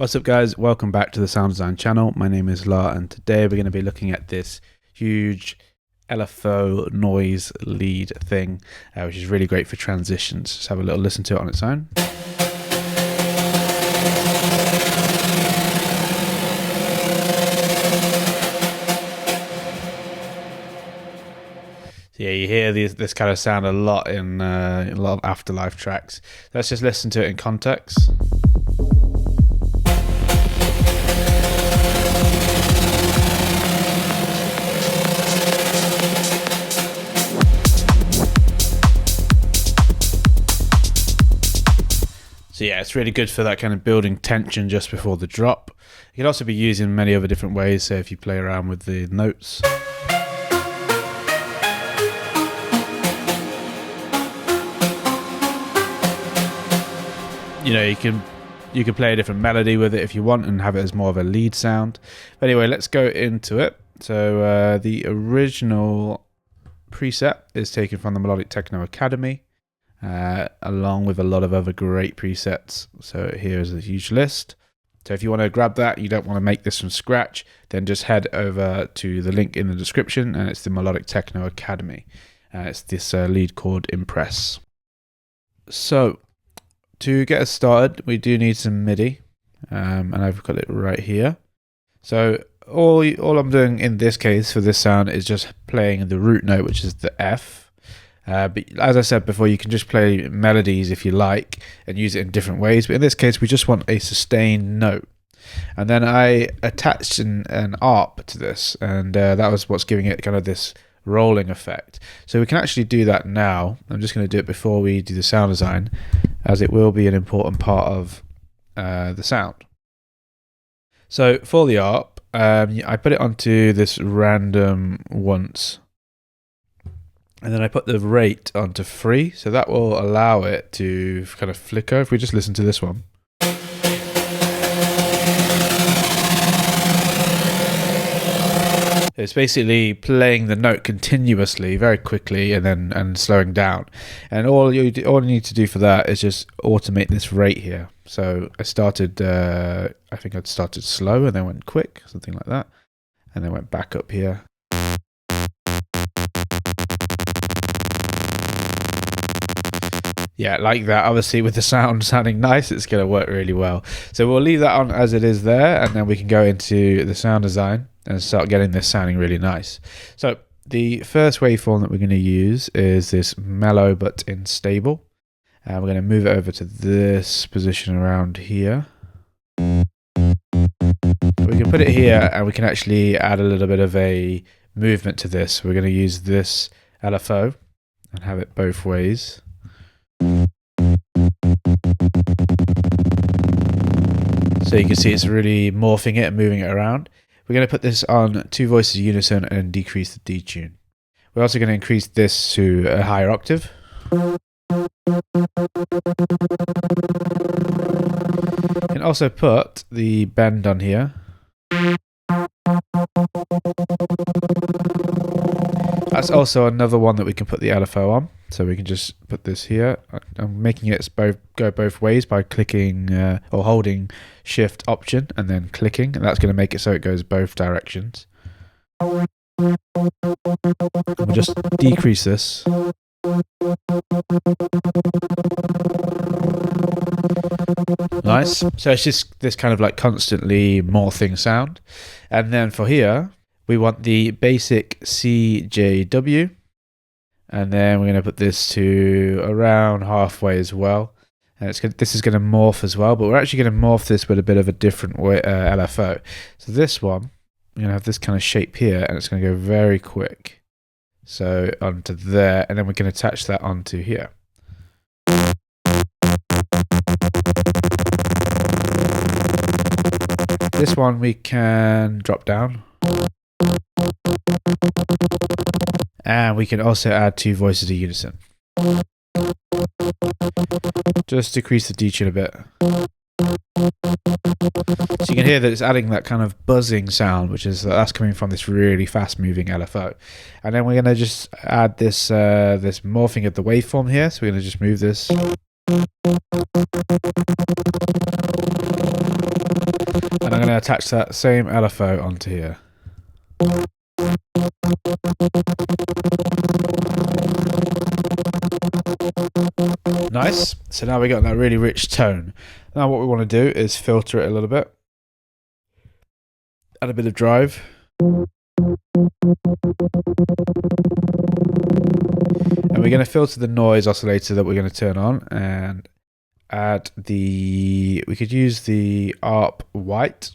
What's up guys, welcome back to the Sound Design channel. My name is Lar and today we're going to be looking at this huge LFO noise lead thing, which is really great for transitions. Let's have a little listen to it on its own. So yeah, you hear this kind of sound a lot in a lot of Afterlife tracks. Let's just listen to it in context. So yeah, it's really good for that kind of building tension just before the drop. It can also be used in many other different ways, so if you play around with the notes. You know, you can play a different melody with it if you want and have it as more of a lead sound. But anyway, let's go into it. So the original preset is taken from the Melodic Techno Academy. Along with a lot of other great presets. So here's a huge list. So if you want to grab that, you don't want to make this from scratch, then just head over to the link in the description, and it's the Melodic Techno Academy. It's this lead called Impress. So to get us started, we do need some MIDI, and I've got it right here. So all I'm doing in this case for this sound is just playing the root note, which is the F. But as I said before, you can just play melodies if you like and use it in different ways. But in this case, we just want a sustained note. And then I attached an ARP to this, and that was what's giving it kind of this rolling effect. So we can actually do that now. I'm just going to do it before we do the sound design, as it will be an important part of the sound. So for the ARP, I put it onto this random once. And then I put the rate onto 3, so that will allow it to kind of flicker. If we just listen to this one. It's basically playing the note continuously, very quickly, and slowing down. And all you need to do for that is just automate this rate here. So I started, I think I'd started slow and then went quick, something like that. And then went back up here. Yeah, like that. Obviously, with the sound sounding nice, it's going to work really well. So we'll leave that on as it is there, and then we can go into the sound design and start getting this sounding really nice. So the first waveform that we're going to use is this mellow but unstable. And we're going to move it over to this position around here. We can put it here, and we can actually add a little bit of a movement to this. We're going to use this LFO and have it both ways. So you can see it's really morphing it and moving it around. We're going to put this on 2 voices unison and decrease the detune. We're also going to increase this to a higher octave. And also put the bend on here. That's also another one that we can put the LFO on. So we can just put this here. I'm making it go both ways by clicking or holding Shift Option and then clicking, and that's going to make it so it goes both directions. We'll just decrease this. Nice. So it's just this kind of like constantly morphing sound. And then for here, we want the basic CJW. And then we're going to put this to around halfway as well. And this is going to morph as well, but we're actually going to morph this with a bit of a different way, LFO. So this one, we're going to have this kind of shape here, and it's going to go very quick. So onto there, and then we can attach that onto here. This one we can drop down. And we can also add 2 voices of unison. Just decrease the detune a bit. So you can hear that it's adding that kind of buzzing sound, which is that's coming from this really fast moving LFO. And then we're going to just add this this morphing of the waveform here. So we're going to just move this. to attach that same LFO onto here. Nice. So now we got that really rich tone. Now what we want to do is filter it a little bit. Add a bit of drive. And we're going to filter the noise oscillator that we're going to turn on and add we could use the ARP white.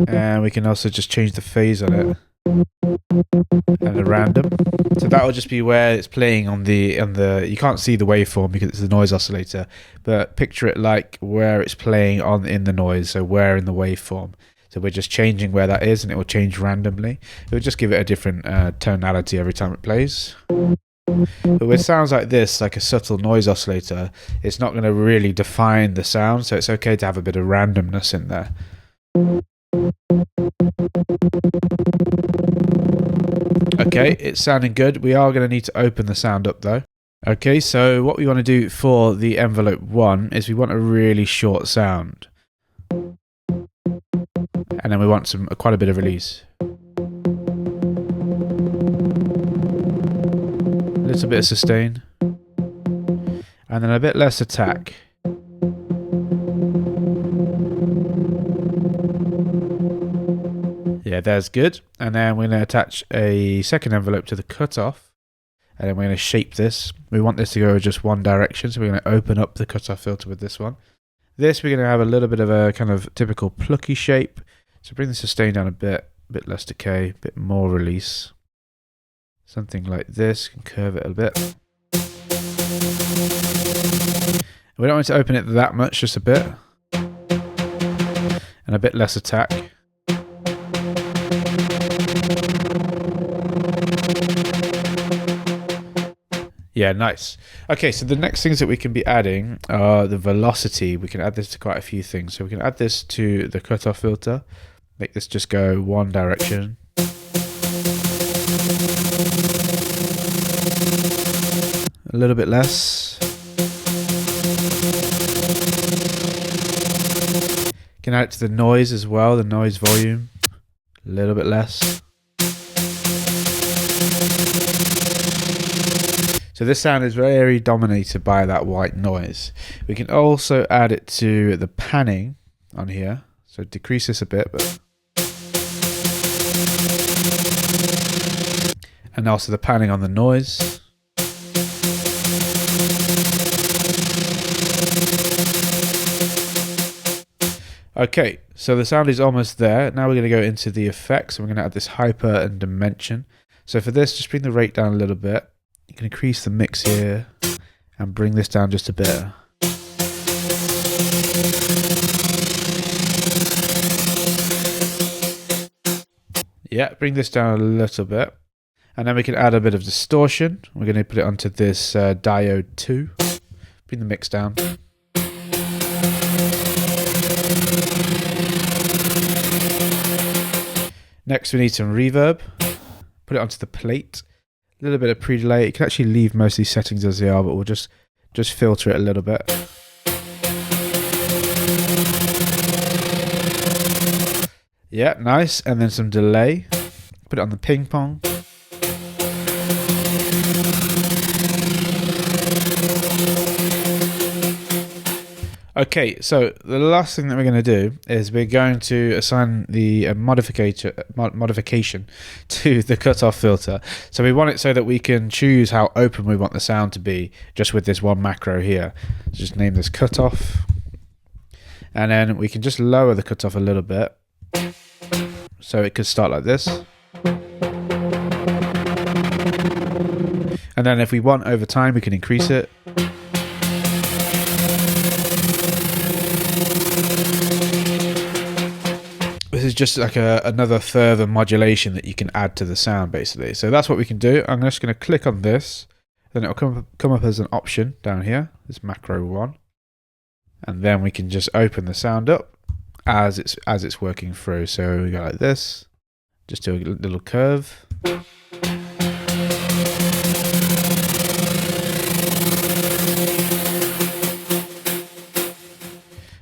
And we can also just change the phase on it. And the random. So that will just be where it's playing on the you can't see the waveform because it's the noise oscillator, but picture it like where it's playing in the noise, so where in the waveform. So we're just changing where that is and it will change randomly. It will just give it a different tonality every time it plays. But with sounds like this, like a subtle noise oscillator, it's not going to really define the sound, so it's okay to have a bit of randomness in there. Okay, it's sounding good. We are going to need to open the sound up though. Okay, so what we want to do for the envelope 1 is we want a really short sound. And then we want quite a bit of release. A little bit of sustain. And then a bit less attack. Yeah, that's good. And then we're going to attach a second envelope to the cutoff. And then we're going to shape this. We want this to go just one direction, so we're going to open up the cutoff filter with this one. This we're going to have a little bit of a kind of typical plucky shape. So bring the sustain down a bit less decay, a bit more release. Something like this, can curve it a bit. We don't want to open it that much, just a bit. And a bit less attack. Yeah, nice. Okay, so the next things that we can be adding are the velocity. We can add this to quite a few things. So we can add this to the cutoff filter. Make this just go one direction. A little bit less. Can add it to the noise as well, the noise volume. A little bit less. So this sound is very dominated by that white noise. We can also add it to the panning on here. So decrease this a bit, and also the panning on the noise. Okay, so the sound is almost there. Now we're going to go into the effects and we're going to add this hyper and dimension. So for this, just bring the rate down a little bit. You can increase the mix here and bring this down just a bit. Yeah, bring this down a little bit. And then we can add a bit of distortion. We're going to put it onto this diode 2. Bring the mix down. Next we need some reverb. Put it onto the plate. A little bit of pre-delay. You can actually leave most of these settings as they are, but we'll just filter it a little bit. Yeah, nice. And then some delay. Put it on the ping pong. Okay, so the last thing that we're going to do is we're going to assign the modification to the cutoff filter. So we want it so that we can choose how open we want the sound to be just with this one macro here. So just name this cutoff. And then we can just lower the cutoff a little bit. So it could start like this. And then if we want over time, we can increase it. This is just like another further modulation that you can add to the sound, basically. So that's what we can do. I'm just going to click on this. Then it'll come up as an option down here, this macro one. And then we can just open the sound up as it's working through. So we go like this. Just do a little curve.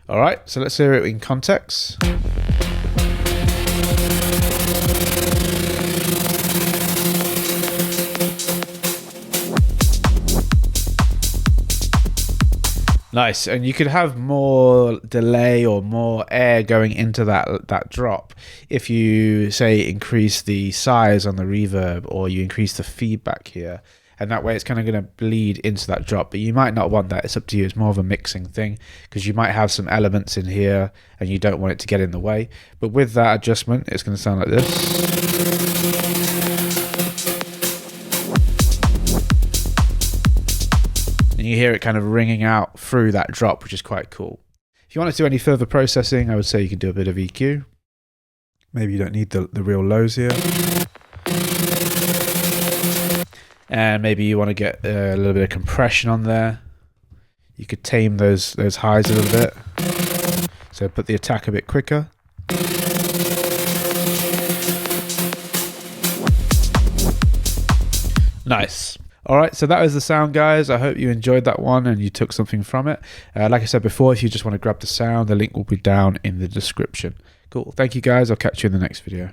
All right, right, so let's hear it in context. Nice, and you could have more delay or more air going into that drop if you say increase the size on the reverb, or you increase the feedback here, and that way it's kind of going to bleed into that drop. But you might not want that. It's up to you. It's more of a mixing thing, because you might have some elements in here and you don't want it to get in the way. But with that adjustment, it's going to sound like this. You hear it kind of ringing out through that drop, which is quite cool. If you want to do any further processing, I would say you can do a bit of EQ. Maybe you don't need the real lows here. And maybe you want to get a little bit of compression on there. You could tame those highs a little bit. So put the attack a bit quicker. Nice. All right, so that was the sound, guys. I hope you enjoyed that one and you took something from it. Like I said before, if you just want to grab the sound, the link will be down in the description. Cool. Thank you, guys. I'll catch you in the next video.